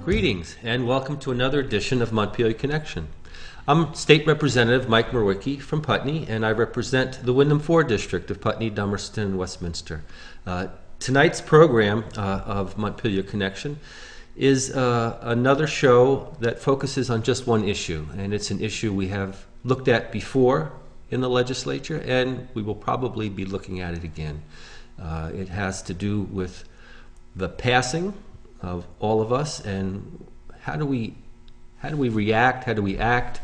Greetings and welcome to another edition of Montpelier Connection. I'm State Representative Mike Mrowicki from Putney, and I represent the Windham 4 District of Putney, Dummerston, and Westminster. Tonight's program of Montpelier Connection is another show that focuses on just one issue, and it's an issue we have looked at before in the legislature, and we will probably be looking at it again. It has to do with the passing of all of us, and how do we react, how do we act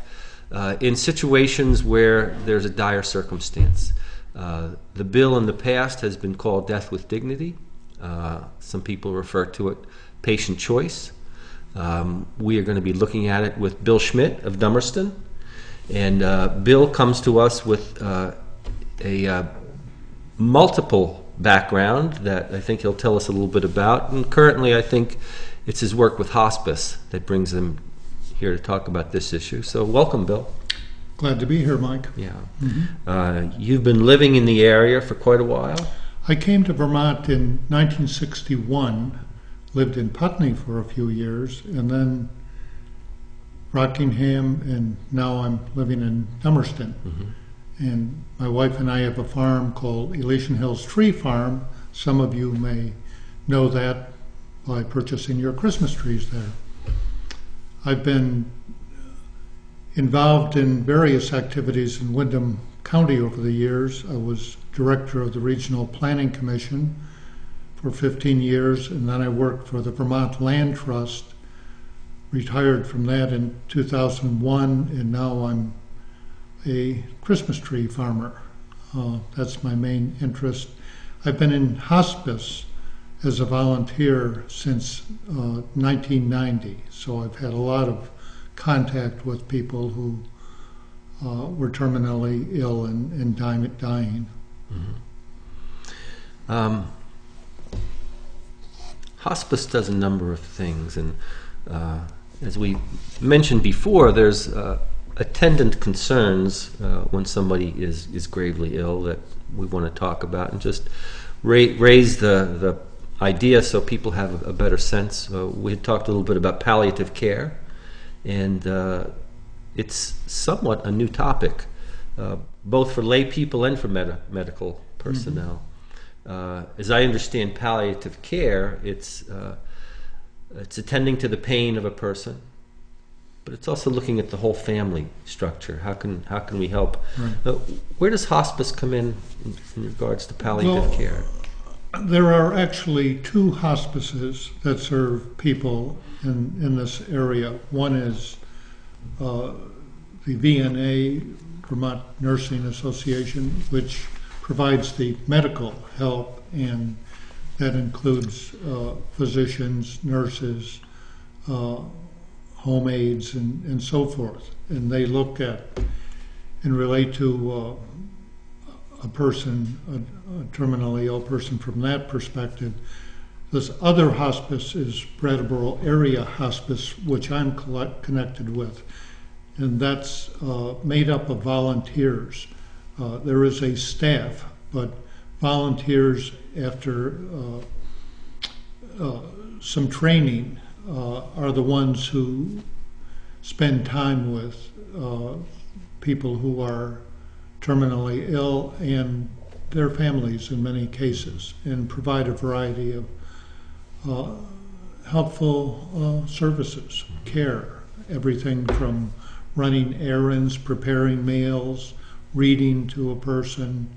in situations where there's a dire circumstance. The bill in the past has been called Death with Dignity. Some people refer to it patient choice. We are going to be looking at it with Bill Schmidt of Dummerston, and Bill comes to us with a multiple background that I think he'll tell us a little bit about, and currently I think it's his work with hospice that brings him here to talk about this issue. So welcome, Bill. Glad to be here, Mike. Yeah. You've been living in the area for quite a while. I came to Vermont in 1961, lived in Putney for a few years, and then Rockingham, and now I'm living in Dummerston. And my wife and I have a farm called Elysian Hills Tree Farm. Some of you may know that by purchasing your Christmas trees there. I've been involved in various activities in Windham County over the years. I was director of the Regional Planning Commission for 15 years, and then I worked for the Vermont Land Trust, retired from that in 2001, and now I'm a Christmas tree farmer. That's my main interest. I've been in hospice as a volunteer since 1990, so I've had a lot of contact with people who were terminally ill and dying. Hospice does a number of things, and as we mentioned before, there's attendant concerns when somebody is gravely ill that we want to talk about, and just raise the idea so people have a better sense. We had talked a little bit about palliative care, and it's somewhat a new topic, both for lay people and for medical personnel. As I understand palliative care, it's attending to the pain of a person, but it's also looking at the whole family structure. How can we help? Right. Where does hospice come in regards to palliative care? There are actually two hospices that serve people in this area. One is the VNA, Vermont Nursing Association, which provides the medical help, and that includes physicians, nurses, home aides, and so forth. And they look at and relate to a person, a terminally ill person, from that perspective. This other hospice is Brattleboro Area Hospice, which I'm connected with, and that's made up of volunteers. There is a staff, but volunteers, after some training, are the ones who spend time with people who are terminally ill and their families in many cases, and provide a variety of helpful services, care, everything from running errands, preparing meals, reading to a person,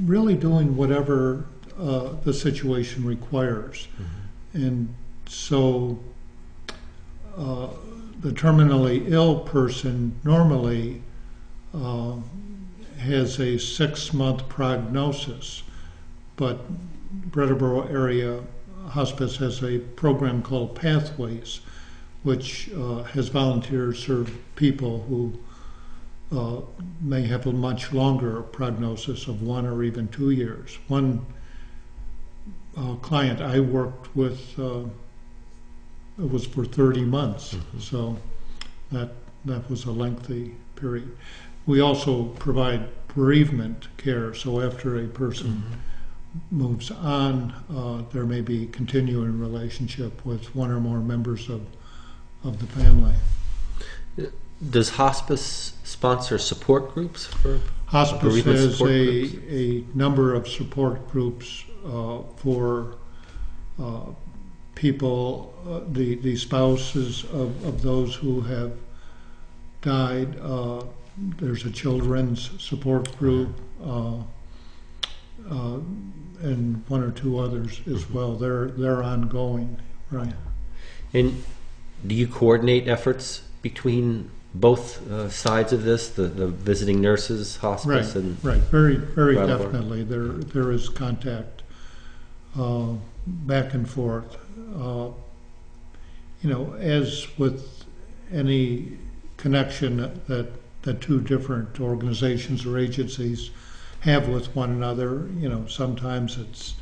really doing whatever the situation requires. And so the terminally ill person normally has a 6-month prognosis, but Brattleboro Area Hospice has a program called Pathways, which has volunteers serve people who may have a much longer prognosis of 1 or even 2 years. One client I worked with, it was for 30 months, so that was a lengthy period. We also provide bereavement care, so after a person moves on, there may be continuing relationship with one or more members of the family. Does hospice sponsor support groups for Hospice bereavement has support groups? a number of support groups for people, the spouses of those who have died. There's a children's support group, and one or two others as well. They're ongoing, right? And do you coordinate efforts between both sides of this, the visiting nurses, hospice, Right, and right. Very Brattleboro? definitely. There is contact back and forth. As with any connection that two different organizations or agencies have with one another, sometimes it's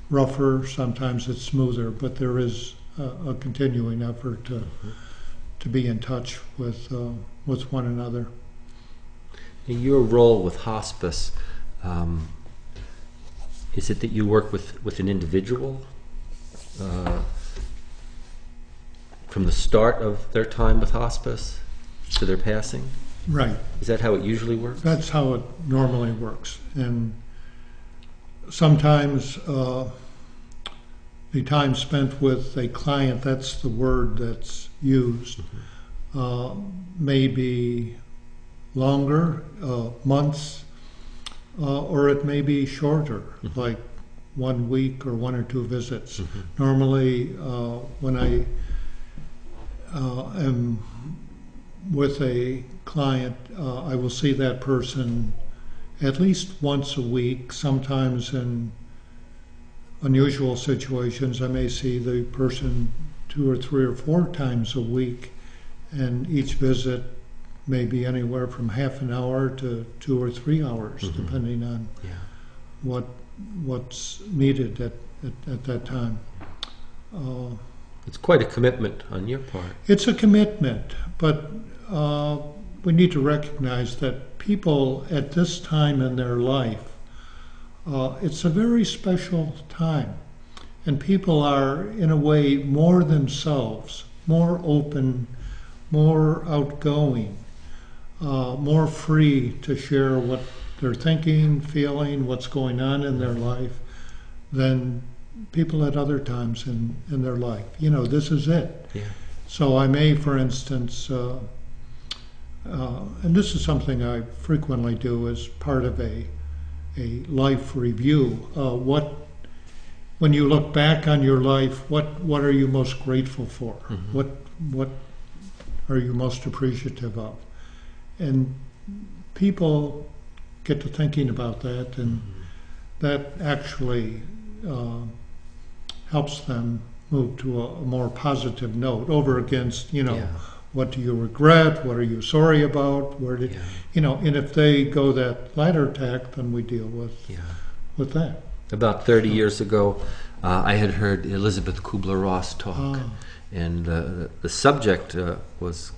rougher, sometimes it's smoother, but there is a continuing effort to be in touch with one another. In your role with hospice, is it that you work with an individual from the start of their time with hospice to their passing? Right. Is that how it usually works? That's how it normally works. And sometimes the time spent with a client, that's the word that's used, may be longer, months, or it may be shorter, like 1 week or 1 or 2 visits. Normally, when I am with a client, I will see that person at least once a week. Sometimes in unusual situations, I may see the person 2 or 3 or 4 times a week, and each visit may be anywhere from half an hour to 2 or 3 hours, depending on what's needed at that time. It's quite a commitment on your part. It's a commitment, but we need to recognize that people at this time in their life, it's a very special time. And people are, in a way, more themselves, more open, more outgoing, more free to share what they're thinking, feeling, what's going on in their life than people at other times in their life. This is it. Yeah. So I may, for instance, and this is something I frequently do as part of a life review. When you look back on your life, what are you most grateful for? What are you most appreciative of? And people get to thinking about that, and that actually helps them move to a more positive note over against, what do you regret? What are you sorry about? Where did, and if they go that latter tack, then we deal with that. about 30 years ago, I had heard Elizabeth Kubler-Ross talk, and the subject was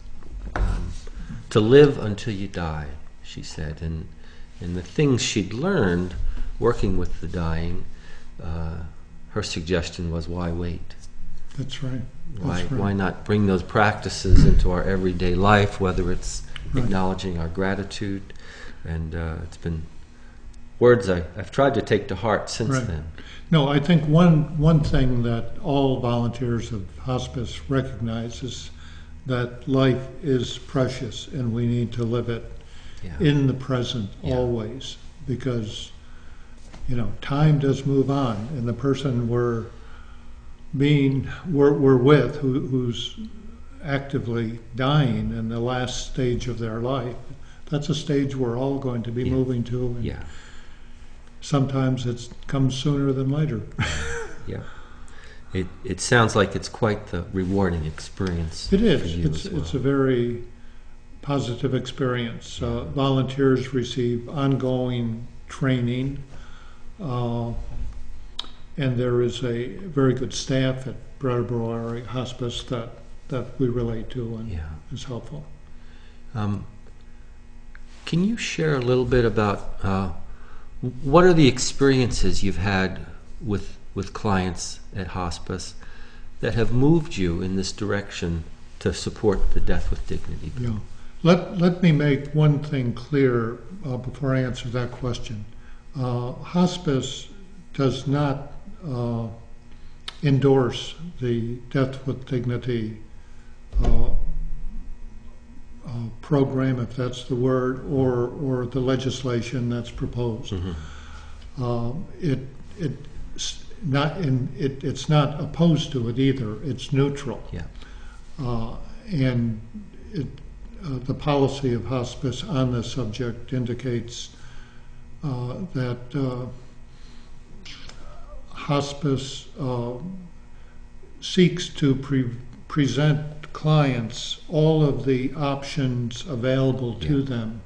to live until you die, she said, and the things she'd learned working with the dying, her suggestion was, why wait? That's right. Why not bring those practices into our everyday life, whether it's acknowledging our gratitude, and it's been words I've tried to take to heart since then. No, I think one thing that all volunteers of hospice recognize is that life is precious, and we need to live it in the present always, because time does move on, and the person we're with, who's actively dying in the last stage of their life, that's a stage we're all going to be moving to. And sometimes it comes sooner than later. It sounds like it's quite the rewarding experience. It is. For you as well. It's a very positive experience. Volunteers receive ongoing training. And there is a very good staff at Brattleboro Area Hospice that we relate to and is helpful. Can you share a little bit about What are the experiences you've had with clients at hospice that have moved you in this direction to support the death with dignity? Yeah. Let me make one thing clear before I answer that question. Hospice does not endorse the Death with Dignity program, if that's the word, or the legislation that's proposed. It's not opposed to it either. It's neutral. Yeah. And the policy of hospice on this subject indicates that hospice seeks to present clients all of the options available to them,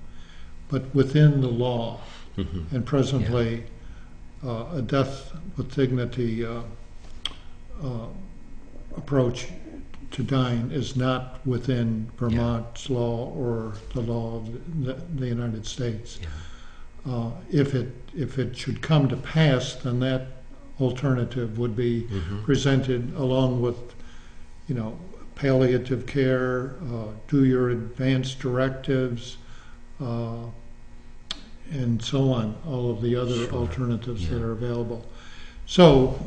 but within the law. And presently, a death with dignity approach to dying is not within Vermont's law or the law of the United States. If it should come to pass, then that alternative would be presented along with, palliative care, do your advance directives, and so on, all of the other alternatives that are available. So,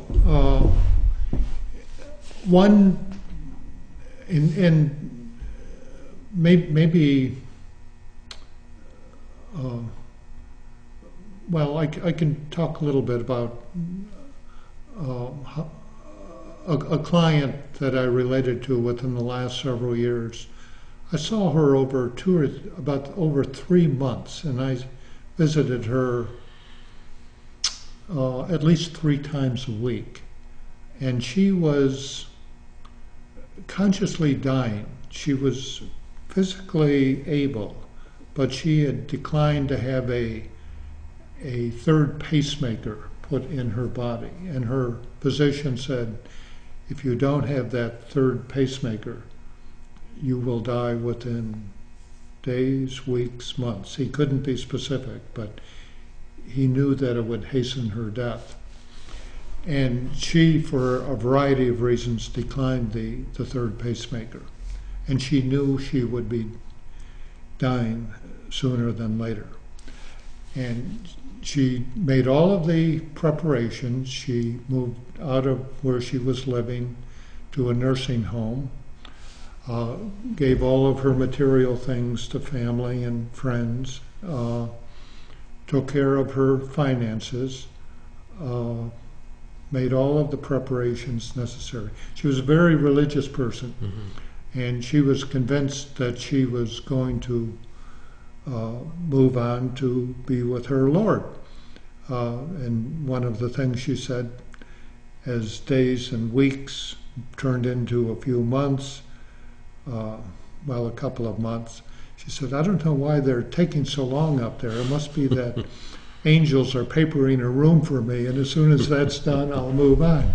one, and maybe, I can talk a little bit about a client that I related to within the last several years. I saw her over over 3 months, and I visited her at least 3 times a week. And she was consciously dying. She was physically able, but she had declined to have a third pacemaker put in her body. And her physician said, if you don't have that third pacemaker, you will die within days, weeks, months. He couldn't be specific, but he knew that it would hasten her death. And she, for a variety of reasons, declined the third pacemaker. And she knew she would be dying sooner than later. And she made all of the preparations. She moved out of where she was living to a nursing home, gave all of her material things to family and friends, took care of her finances, made all of the preparations necessary. She was a very religious person, and she was convinced that she was going to move on to be with her Lord. And one of the things she said, as days and weeks turned into a few months, a couple of months, she said, I don't know why they're taking so long up there. It must be that angels are papering a room for me, and as soon as that's done, I'll move on.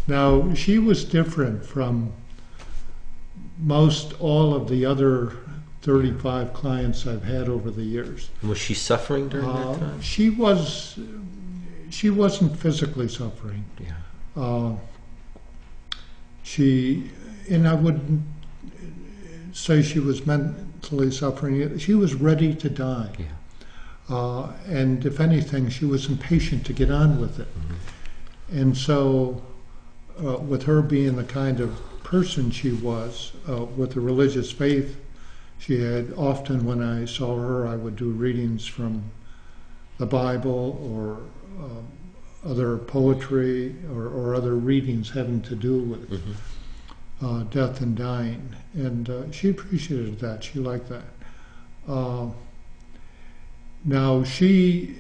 Now, she was different from most all of the other 35 clients I've had over the years. Was she suffering during that time? She wasn't physically suffering. Yeah. And I wouldn't say she was mentally suffering. She was ready to die. Yeah. And if anything, she was impatient to get on with it. And so, with her being the kind of person she was, with the religious faith she had, often when I saw her, I would do readings from the Bible or other poetry or other readings having to do with death and dying. And she appreciated that. She liked that. Now, she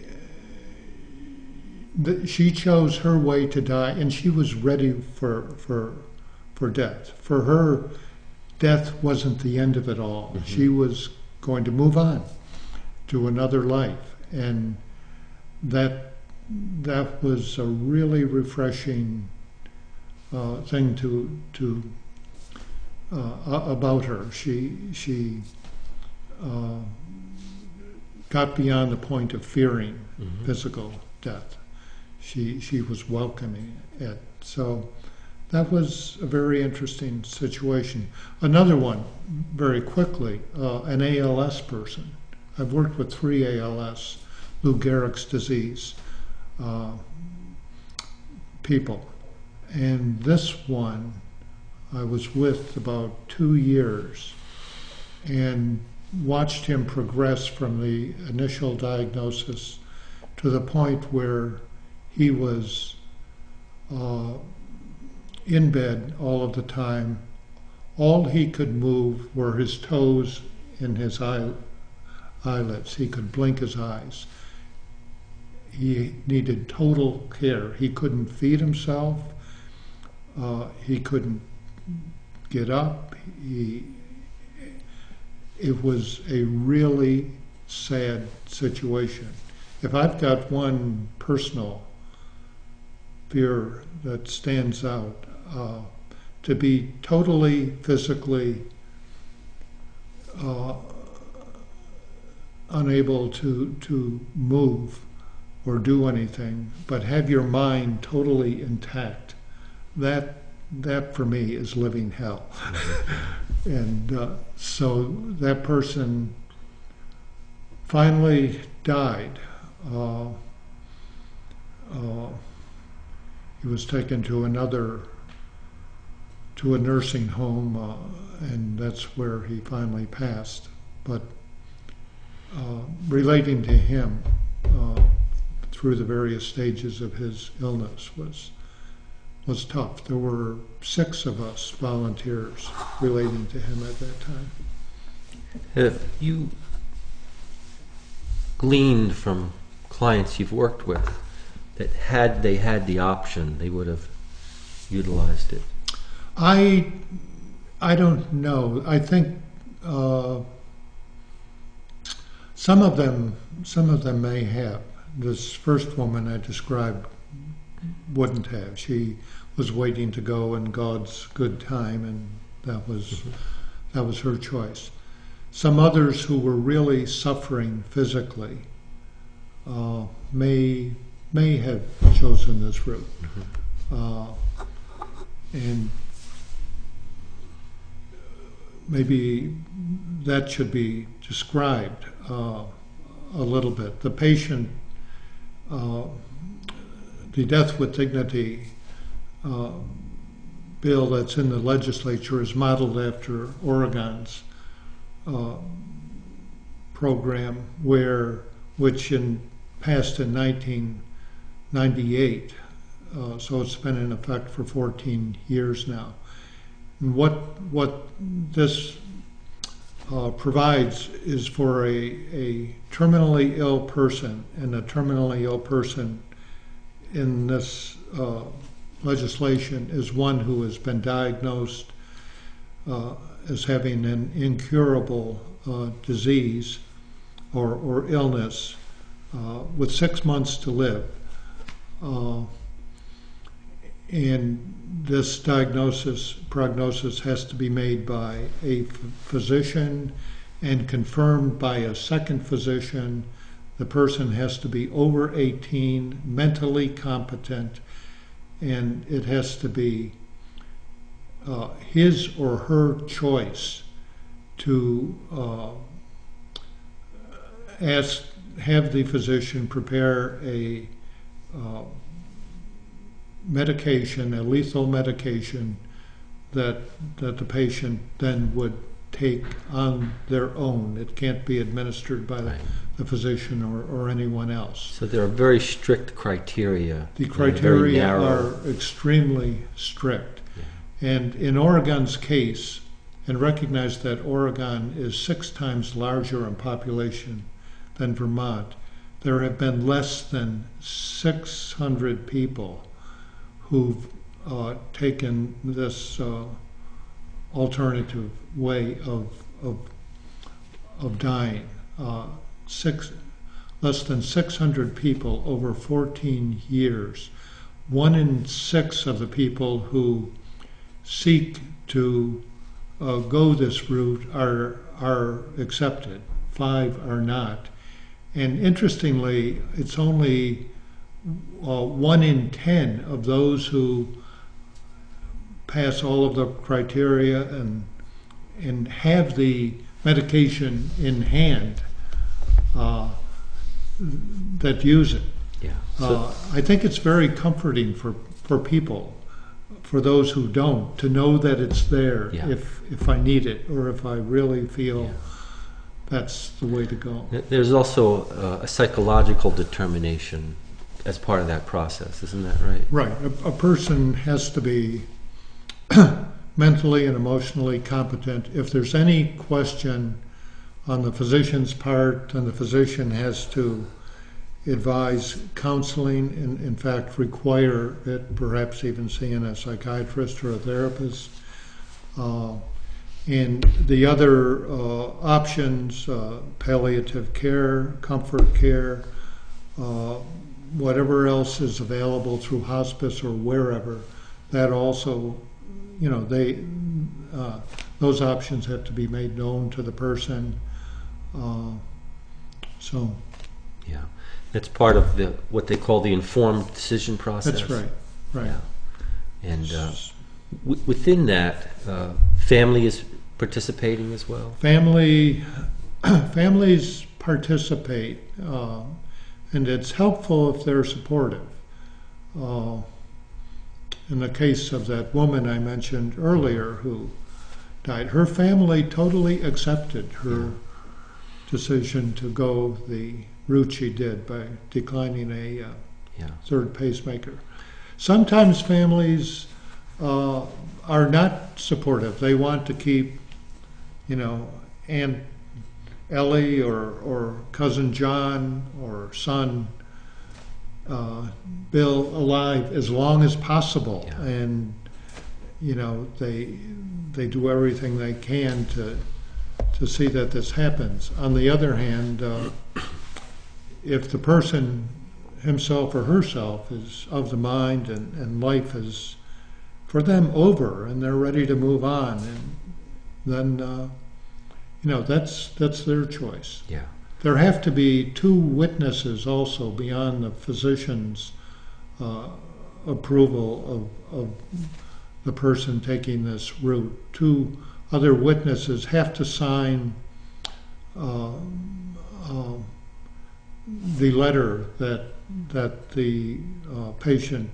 chose her way to die, and she was ready for death. For her, death wasn't the end of it all. She was going to move on to another life, and that was a really refreshing thing to about her. She got beyond the point of fearing physical death. She was welcoming it. So that was a very interesting situation. Another one, very quickly, an ALS person. I've worked with 3 ALS, Lou Gehrig's disease, people. And this one I was with about 2 years and watched him progress from the initial diagnosis to the point where he was in bed all of the time. All he could move were his toes and his eyelids. He could blink his eyes. He needed total care. He couldn't feed himself. He couldn't get up. It was a really sad situation. If I've got one personal fear that stands out, to be totally physically unable to move or do anything, but have your mind totally intact, that for me is living hell. And so that person finally died. He was taken to a nursing home, and that's where he finally passed. But relating to him through the various stages of his illness was tough. There were 6 of us volunteers relating to him at that time. Have you gleaned from clients you've worked with that had they had the option, they would have utilized it? I don't know. I think some of them may have. This first woman I described wouldn't have. She was waiting to go in God's good time, and that was her choice. Some others who were really suffering physically may have chosen this route, and maybe that should be described a little bit. The patient, the Death with Dignity bill that's in the legislature is modeled after Oregon's program, which passed in 1998. So it's been in effect for 14 years now. And what this provides is for a terminally ill person, and a terminally ill person in this legislation is one who has been diagnosed as having an incurable disease or illness with 6 months to live. And this prognosis has to be made by a physician and confirmed by a second physician. The person has to be over 18, mentally competent, and it has to be his or her choice to have the physician prepare a medication, a lethal medication that the patient then would take on their own. It can't be administered by the physician or anyone else. So there are very strict criteria. The criteria are extremely strict. Yeah. And in Oregon's case, and recognize that Oregon is 6 times larger in population than Vermont, there have been less than 600 people who've taken this alternative way of dying. Less than 600 people over 14 years. 1 in 6 of the people who seek to go this route are accepted. 5 are not. And interestingly, it's only 1 in 10 of those who pass all of the criteria and have the medication in hand that use it. Yeah. I think it's very comforting for people, for those who don't, to know that it's there if I need it or if I really feel that's the way to go. There's also a psychological determination as part of that process, isn't that right? Right. A person has to be mentally and emotionally competent. If there's any question on the physician's part, then the physician has to advise counseling, in fact require it, perhaps even seeing a psychiatrist or a therapist. And the other options, palliative care, comfort care, whatever else is available through hospice or wherever, that also, those options have to be made known to the person. Yeah, that's part of what they call the informed decision process. That's right. Right. Yeah. And within that, family is participating as well. Families participate, and it's helpful if they're supportive. In the case of that woman I mentioned earlier who died, her family totally accepted her decision to go the route she did by declining a third pacemaker. Sometimes families are not supportive. They want to keep, Aunt Ellie or Cousin John or son Bill alive as long as possible, and they do everything they can to see that this happens. On the other hand, if the person himself or herself is of the mind and life is for them over and they're ready to move on, and then that's their choice. Yeah. There have to be 2 witnesses also beyond the physician's approval of the person taking this route. 2 other witnesses have to sign the letter that the patient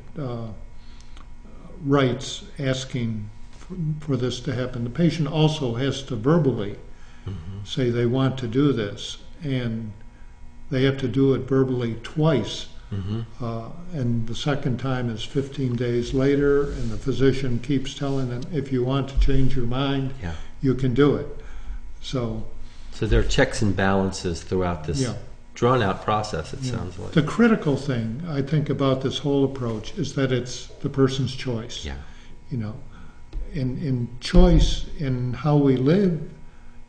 writes asking for this to happen. The patient also has to verbally say they want to do this, and they have to do it verbally twice. And the second time is 15 days later, and the physician keeps telling them, if you want to change your mind, you can do it. So there are checks and balances throughout this drawn-out process, it sounds like. The critical thing, I think, about this whole approach is that it's the person's choice. Yeah. In choice in how we live,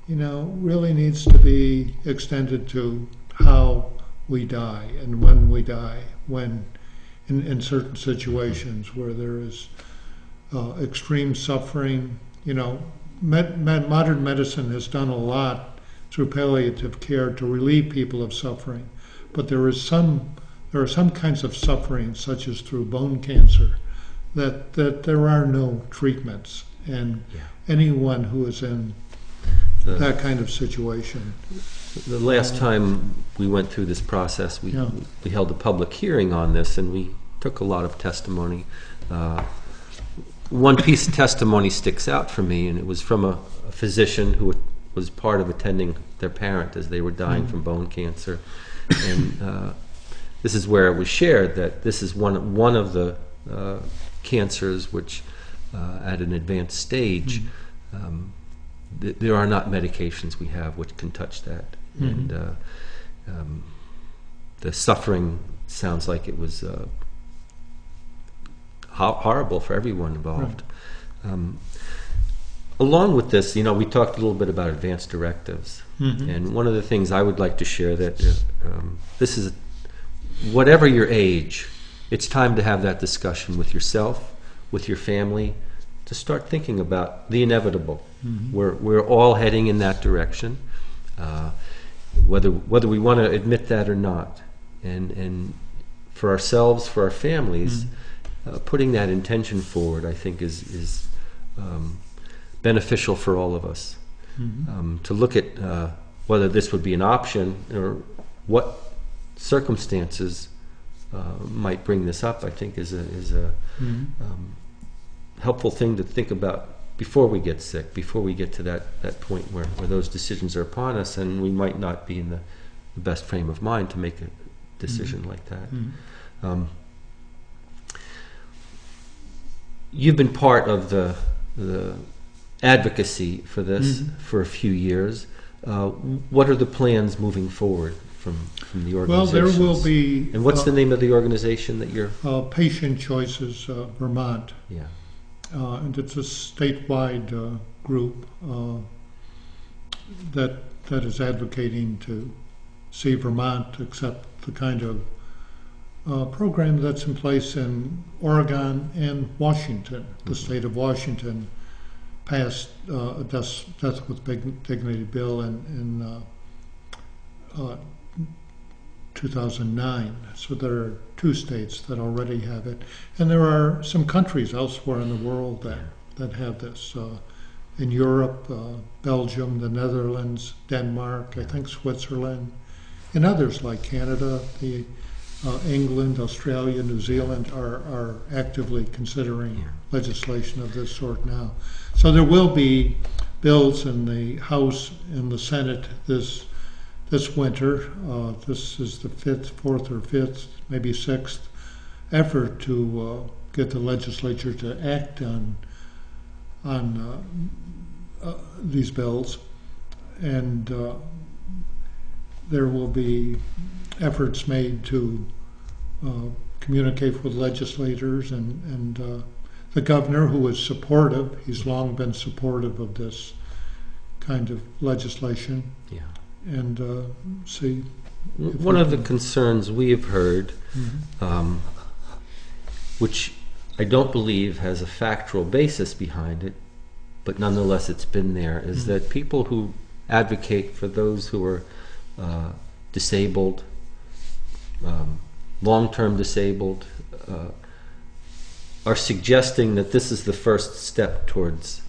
really needs to be extended to how we die and when we die, when in certain situations where there is extreme suffering. Modern medicine has done a lot through palliative care to relieve people of suffering, but there are some kinds of suffering, such as through bone cancer, that there are no treatments, and anyone who is in that kind of situation. The last time we went through this process, we held a public hearing on this, and we took a lot of testimony. One piece of testimony sticks out for me, and it was from a physician who was part of attending their parent as they were dying from bone cancer. And this is where it was shared that this is one of the cancers which, at an advanced stage, there are not medications we have which can touch that. And the suffering sounds like it was horrible for everyone involved. Along with this, we talked a little bit about advanced directives. And one of the things I would like to share that this is, whatever your age, it's time to have that discussion with yourself, with your family, to start thinking about the inevitable. We're all heading in that direction. whether we want to admit that or not. And for ourselves, for our families, putting that intention forward, I think, is beneficial for all of us. To look at whether this would be an option or what circumstances might bring this up, I think is a helpful thing to think about before we get sick, before we get to that point where those decisions are upon us, and we might not be in the best frame of mind to make a decision like that. You've been part of the advocacy for this for a few years. What are the plans moving forward from the organization? Well, there will be... And what's the name of the organization that you're... Patient Choices Vermont. Yeah. And it's a statewide group that is advocating to see Vermont accept the kind of program that's in place in Oregon and Washington. The state of Washington passed a death with dignity bill in 2009. So there are 2 states that already have it, and there are some countries elsewhere in the world that have this. In Europe, Belgium, the Netherlands, Denmark, I think Switzerland, and others like Canada, England, Australia, New Zealand are actively considering legislation of this sort now. So there will be bills in the House and the Senate this winter. This is the 4th or 5th, maybe 6th effort to get the legislature to act on these bills, and there will be efforts made to communicate with legislators and the governor, who is supportive. He's long been supportive of this kind of legislation. Yeah. And see. One of the concerns we have heard, which I don't believe has a factual basis behind it, but nonetheless it's been there, is that people who advocate for those who are disabled, long-term disabled, are suggesting that this is the first step towards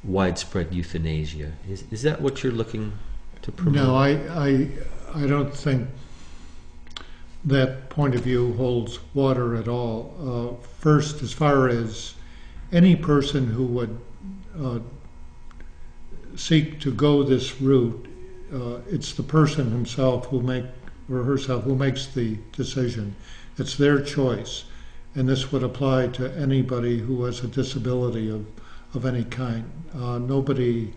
widespread euthanasia. Is that what you're looking to promote? No, I don't think that point of view holds water at all. First, as far as any person who would seek to go this route, it's the person himself who herself who makes the decision. It's their choice, and this would apply to anybody who has a disability of any kind. Nobody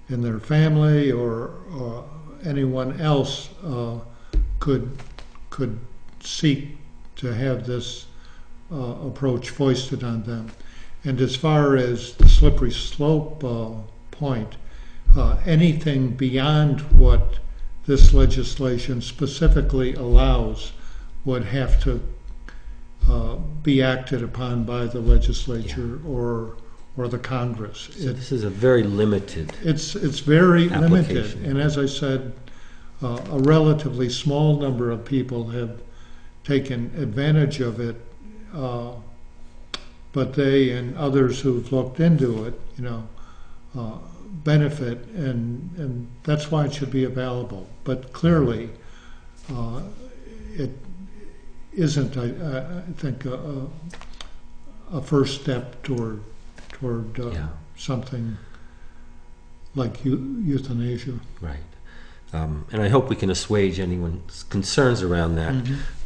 in their family or anyone else could seek to have this approach foisted on them. And as far as the slippery slope point, anything beyond what this legislation specifically allows would have to be acted upon by the legislature or the Congress. So this is a very limited. It's very limited, and as I said, a relatively small number of people have taken advantage of it, but they and others who've looked into it, benefit, and that's why it should be available. But clearly, it isn't, I think, a first step toward something like euthanasia. Right. And I hope we can assuage anyone's concerns around that.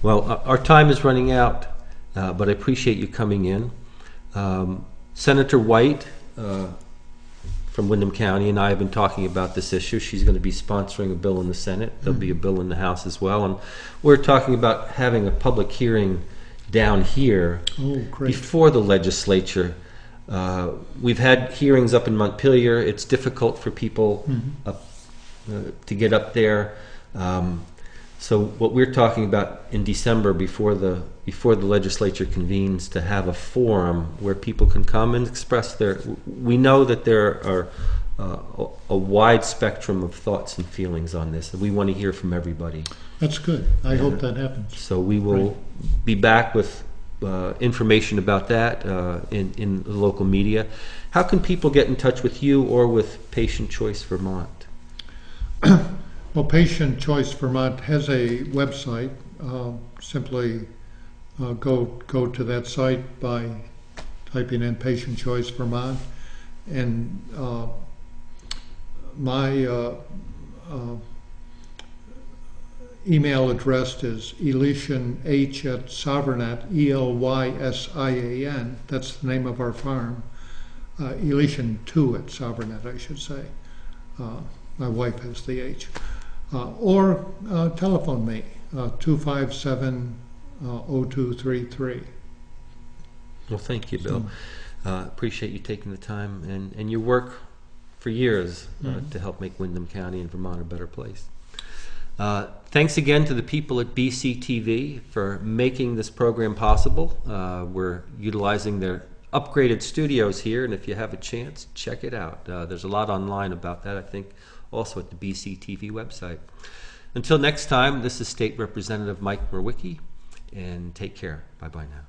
Well, our time is running out, but I appreciate you coming in. Senator White from Windham County and I have been talking about this issue. She's going to be sponsoring a bill in the Senate. There'll be a bill in the House as well. And we're talking about having a public hearing down here before the legislature. We've had hearings up in Montpelier. It's difficult for people to get up there. So what we're talking about in December, before the legislature convenes, to have a forum where people can come and express their. We know that there are a wide spectrum of thoughts and feelings on this, and we want to hear from everybody. That's good. I hope that happens. So we will be back with information about that in the local media. How can people get in touch with you or with Patient Choice Vermont? Well, Patient Choice Vermont has a website. Simply go to that site by typing in Patient Choice Vermont, and my email address is elysianh@sovereignat, ELYSIAN, that's the name of our farm, Elysian2@sovereignat, I should say. My wife has the H. Or telephone me, 257-0233. Well, thank you, Bill. Appreciate you taking the time and your work for years to help make Windham County and Vermont a better place. Thanks again to the people at BCTV for making this program possible. We're utilizing their upgraded studios here, and if you have a chance, check it out. There's a lot online about that, I think, also at the BCTV website. Until next time, this is State Representative Mike Mrowicki, and take care. Bye-bye now.